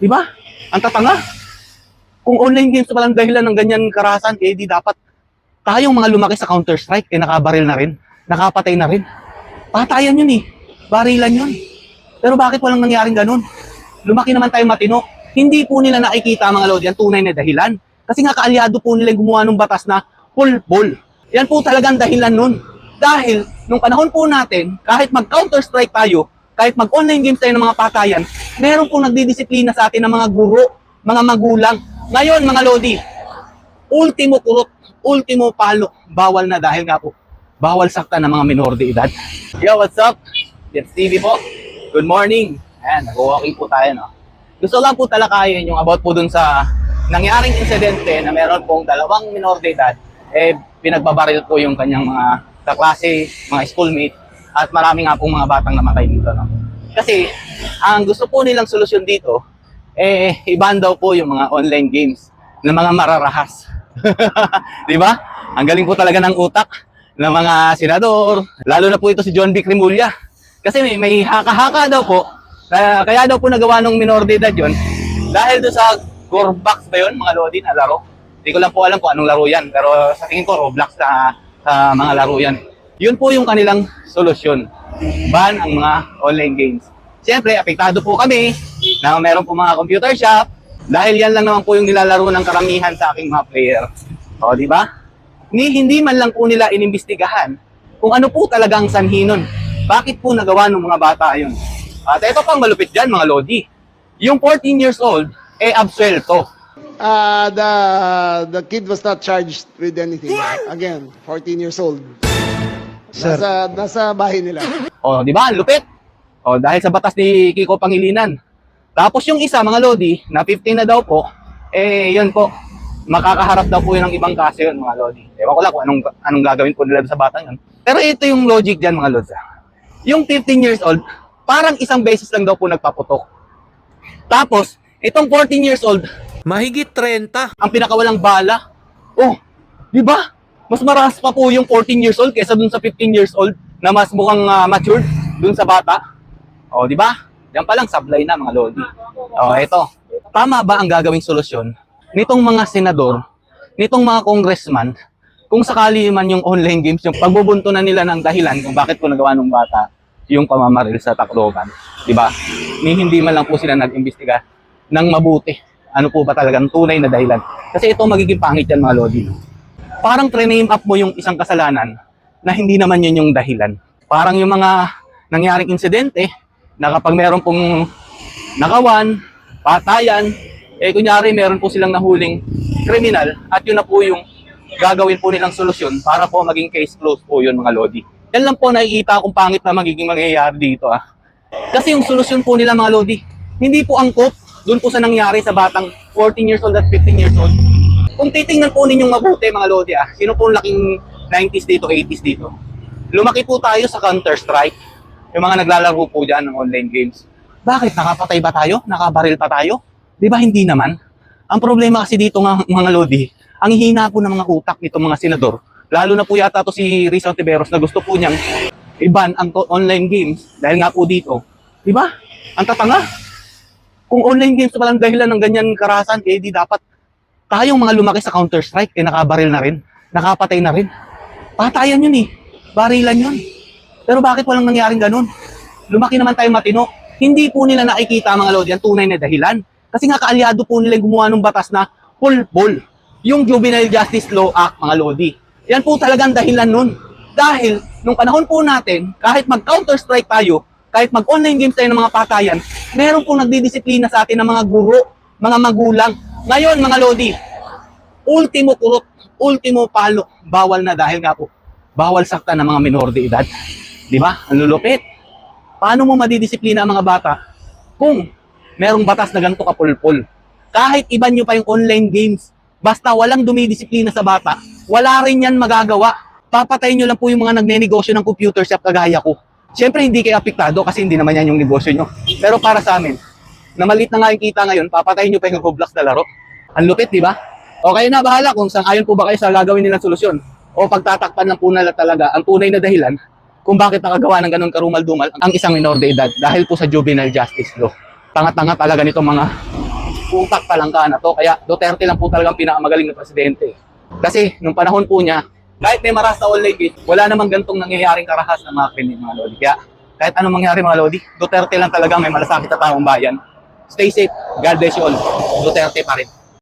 Di ba? Ang tatanga. Kung online games pa lang dahilan ng ganyan karahasan, eh di dapat tayong mga lumaki sa Counter-Strike, eh nakabaril na rin, nakapatay na rin. Patayan yun eh. Barilan yun. Pero bakit walang nangyaring ganun? Lumaki naman tayo matino. Hindi po nila nakikita mga lodi ang tunay na dahilan. Kasi nga kaalyado po nila yung gumawa ng batas na pulpul. Yan po talagang dahilan nun. Dahil nung panahon po natin, kahit mag-Counter-Strike tayo, kahit mag-online games tayo ng mga patayan, meron pong nagdidisiplina sa atin ng mga guro, mga magulang. Ngayon mga lodi, ultimo kurot, ultimo palo, bawal na dahil nga po, bawal sakta ng mga minor de edad. Yo, what's up? It's TV po. Good morning. Ayan, nag-walking po tayo, no? Gusto lang po talakayin yung about po dun sa nangyaring insidente na meron pong dalawang minor de edad, eh, pinagbabaril po yung kanyang mga kaklase, mga schoolmate, at marami nga pong mga batang namatay dito, no? Kasi, ang gusto po nilang solusyon dito, eh, iban daw po yung mga online games ng mga mararahas. Di ba? Ang galing po talaga ng utak ng mga senador, lalo na po ito si John B. Cremulya. Kasi may haka-haka daw po, kaya daw po nagawa ng minor de edad yun, dahil doon sa Gorbox ba yun, mga lodi na laro? Hindi ko lang po alam kung anong laro yan, pero sa tingin ko Roblox sa mga laro yan. Yun po yung kanilang solusyon. Ban ang mga online games. Siyempre, apektado po kami na meron po mga computer shop dahil yan lang naman po yung nilalaro ng karamihan sa aking mga player. O, di ba? Hindi man lang po nila inimbestigahan kung ano po talagang sanhi nun. Bakit po nagawa ng mga bata yun? At ito pang malupit dyan, mga lodi. Yung 14 years old, eh absuelto. The kid was not charged with anything. Again, 14 years old. Sir. Nasa bahay nila. O, di ba? Ang lupit. O, dahil sa batas ni Kiko Pangilinan. Tapos yung isa, mga lodi, na 15 na daw po, eh, yun po, makakaharap daw po yun ng ibang kaso yun, mga lodi. Ewan ko lang kung anong gagawin po nila sa batang yun. Pero ito yung logic dyan, mga lodi. Yung 15 years old, parang isang beses lang daw po nagpaputok. Tapos, itong 14 years old, Mahigit 30. ang pinakawalang bala. Oh, di ba? Mas maras pa po yung 14 years old kaysa dun sa 15 years old na mas mukhang matured dun sa bata. Oh, di ba? Yan pa lang sablay na, mga lodi. Oh, eto. Tama ba ang gagawing solusyon nitong mga senador, nitong mga congressman, kung sakali man yung online games, yung pagbubuntunan nila ng dahilan kung bakit po nagawa ng bata yung pamamaril sa Tacloban, di ba? Hindi man lang po sila nag-imbestiga ng mabuti. Ano po ba talagang tunay na dahilan? Kasi ito magiging pangit yan, mga lodi. Parang tre-name up mo yung isang kasalanan na hindi naman yun yung dahilan. Parang yung mga nangyaring insidente na kapag meron pong nakawan, patayan, eh kunyari meron po silang nahuling kriminal at yun na po yung gagawin po nilang solusyon para po maging case closed po yun, mga lodi. Yan lang po nakikita kung pangit na magiging mangyayari dito. Kasi yung solusyon po nila, mga lodi, hindi po angkop doon po sa nangyari sa batang 14 years old at 15 years old. Kung titingnan po ninyong mabuti, mga lodi, sino po laking 90s dito, 80s dito? Lumaki po tayo sa Counter-Strike. Yung mga naglalaro po dyan ng online games. Bakit? Nakapatay ba tayo? Nakabaril pa tayo? Di ba hindi naman? Ang problema kasi dito nga, mga lodi, ang hina po ng mga utak nitong mga senador. Lalo na po yata to si Rizal Tiberos na gusto po niyang i-ban ang online games dahil nga po dito. Di ba? Ang tatanga. Kung online games pa lang dahilan ng ganyan karahasan, eh di dapat tayong mga lumaki sa Counter-Strike, eh nakabaril na rin, nakapatay na rin. Patayan yun eh. Barilan yun. Pero bakit walang nangyaring ganun? Lumaki naman tayo matino. Hindi po nila nakikita, mga lodi, ang tunay na dahilan. Kasi nga kaalyado po nila gumawa ng batas na pulpul. Yung Juvenile Justice Law Act, mga lodi. Yan po talagang dahilan nun. Dahil nung panahon po natin, kahit mag-Counter-Strike tayo, kahit mag-online games tayo ng mga patayan, meron pong nagdidisiplina sa atin ng mga guro, mga magulang. Ngayon, mga lodi, ultimo kurot, ultimo palo, bawal na dahil nga po, bawal sakta ng mga minor de edad. Di ba? Ang lulupit. Paano mo madidisiplina ang mga bata kung merong batas na ganito kapulpul? Kahit iban nyo pa yung online games, basta walang dumidisiplina sa bata, wala rin yan magagawa. Papatayin nyo lang po yung mga nagnenegosyo ng computer shop kagaya ko. Siyempre, hindi kayo apektado kasi hindi naman yan yung negosyo nyo. Pero para sa amin, na maliit na nga yung kita ngayon, papatayin nyo pa yung Roblox na laro. Ang lupit, di ba? O kayo na bahala kung saan ayon po ba kayo sa gagawin nilang solusyon. O pagtatakpan lang po nila talaga ang tunay na dahilan kung bakit nakagawa ng ganun karumal-dumal ang isang minor de edad dahil po sa Juvenile Justice Law. Tanga-tanga talaga nitong mga utak talangka na to. Kaya Duterte lang po talagang pinakamagaling na presidente. Kasi nung panahon po niya, kahit may maras na online gate, wala namang gantong nangyayaring karahas ng mga krimen, mga Lodi. Kaya kahit anong mangyari, mga Lodi, Duterte lang talagang may malasakit sa taong bayan. Stay safe. God bless you all. Duterte pa rin.